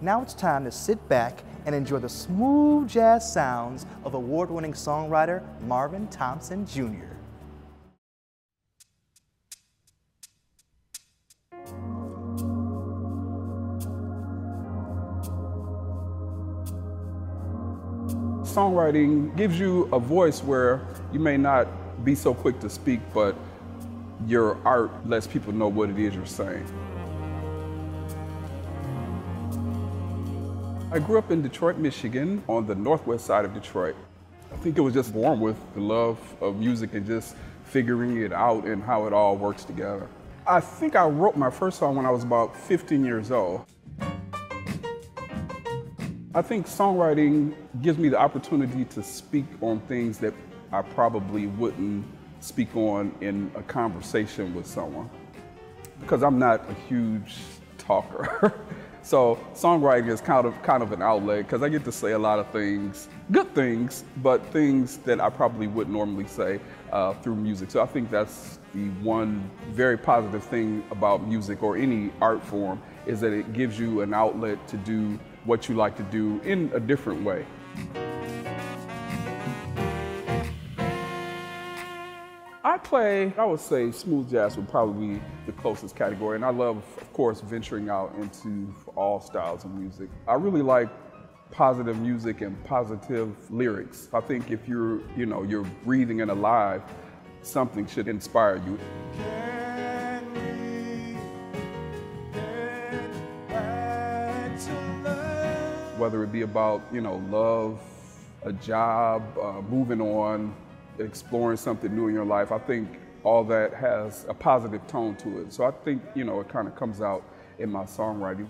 Now it's time to sit back and enjoy the smooth jazz sounds of award-winning songwriter Marvin Thompson, Jr. Songwriting gives you a voice where you may not be so quick to speak, but your art lets people know what it is you're saying. I grew up in Detroit, Michigan, on the northwest side of Detroit. I think it was just born with the love of music and just figuring it out and how it all works together. I think I wrote my first song when I was about 15 years old. I think songwriting gives me the opportunity to speak on things that I probably wouldn't speak on in a conversation with someone, because I'm not a huge talker. So songwriting is kind of an outlet, because I get to say a lot of things, good things, but things that I probably wouldn't normally say through music. So I think that's the one very positive thing about music or any art form, is that it gives you an outlet to do what you like to do in a different way. I would say smooth jazz would probably be the closest category, and I love, of course, venturing out into all styles of music. I really like positive music and positive lyrics. I think if you're breathing and alive, something should inspire you. Whether it be about, love, a job, moving on, exploring something new in your life, I think all that has a positive tone to it. So I think, it kind of comes out in my songwriting.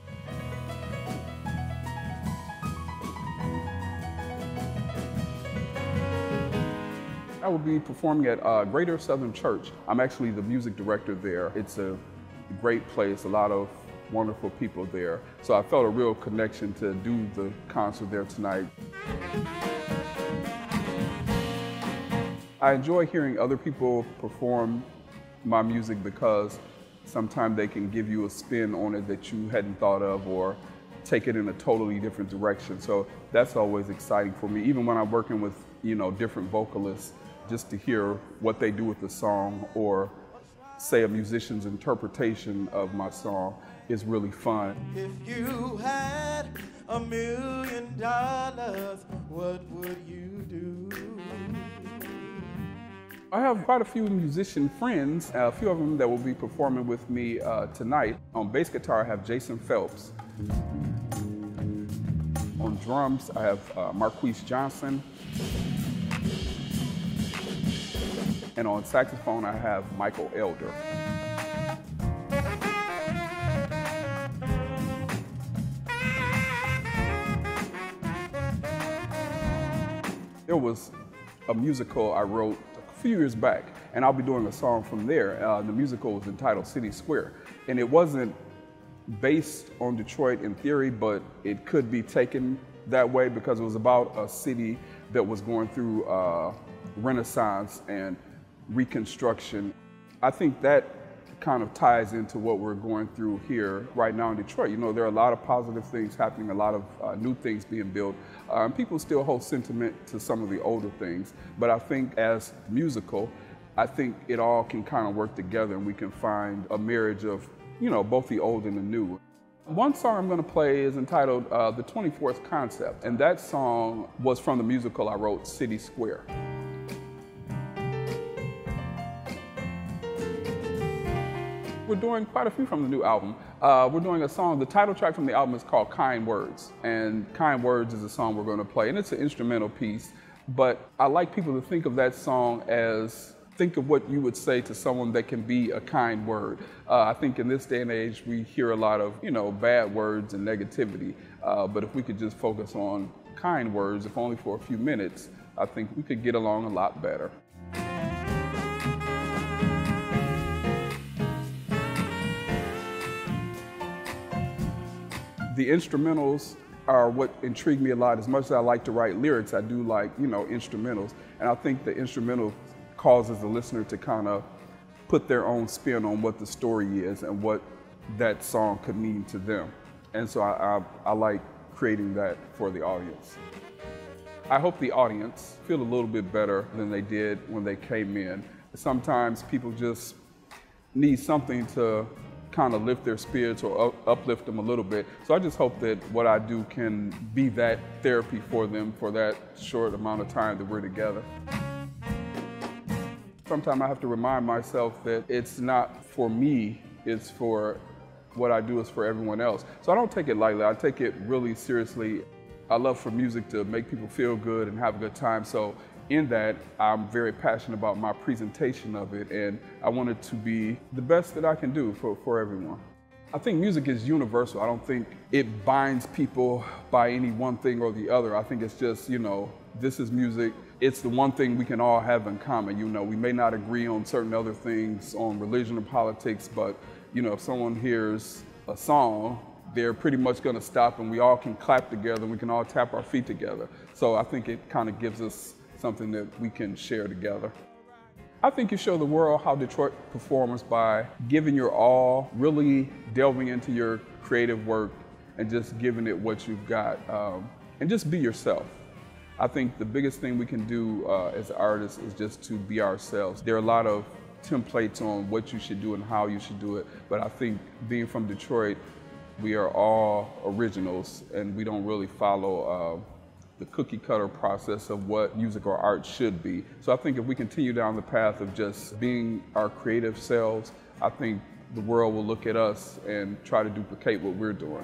I will be performing at Greater Southern Church. I'm actually the music director there. It's a great place, a lot of wonderful people there. So I felt a real connection to do the concert there tonight. I enjoy hearing other people perform my music, because sometimes they can give you a spin on it that you hadn't thought of, or take it in a totally different direction. So that's always exciting for me, even when I'm working with, different vocalists, just to hear what they do with the song, or say a musician's interpretation of my song, is really fun. If you had $1 million, what would you do? I have quite a few musician friends, a few of them that will be performing with me tonight. On bass guitar, I have Jason Phelps. On drums, I have Marquise Johnson. And on saxophone, I have Michael Elder. There was a musical I wrote a few years back, and I'll be doing a song from there. The musical was entitled City Square, and it wasn't based on Detroit in theory, but it could be taken that way, because it was about a city that was going through Renaissance and Reconstruction. I think that kind of ties into what we're going through here right now in Detroit. There are a lot of positive things happening, a lot of new things being built. People still hold sentiment to some of the older things, but I think as musical, I think it all can kind of work together, and we can find a marriage of, both the old and the new. One song I'm going to play is entitled The 24th Concept, and that song was from the musical I wrote, City Square. We're doing quite a few from the new album. We're doing a song, the title track from the album is called Kind Words. And Kind Words is a song we're going to play, and it's an instrumental piece. But I like people to think of that song as, think of what you would say to someone that can be a kind word. I think in this day and age, we hear a lot of, bad words and negativity. But if we could just focus on kind words, if only for a few minutes, I think we could get along a lot better. The instrumentals are what intrigue me a lot. As much as I like to write lyrics, I do like, instrumentals. And I think the instrumental causes the listener to kind of put their own spin on what the story is and what that song could mean to them. And so I like creating that for the audience. I hope the audience feel a little bit better than they did when they came in. Sometimes people just need something to kind of lift their spirits or uplift them a little bit. So I just hope that what I do can be that therapy for them for that short amount of time that we're together. Sometimes I have to remind myself that it's not for me, it's for what I do is for everyone else. So I don't take it lightly, I take it really seriously. I love for music to make people feel good and have a good time. So in that, I'm very passionate about my presentation of it, and I want it to be the best that I can do for everyone. I think music is universal. I don't think it binds people by any one thing or the other. I think it's just, you know, this is music. It's the one thing we can all have in common. You know, we may not agree on certain other things, on religion or politics, but, you know, if someone hears a song, they're pretty much going to stop and we all can clap together and we can all tap our feet together. So I think it kind of gives us something that we can share together. I think you show the world how Detroit performs by giving your all, really delving into your creative work and just giving it what you've got, and just be yourself. I think the biggest thing we can do as artists is just to be ourselves. There are a lot of templates on what you should do and how you should do it, but I think being from Detroit, we are all originals and we don't really follow the cookie cutter process of what music or art should be. So I think if we continue down the path of just being our creative selves, I think the world will look at us and try to duplicate what we're doing.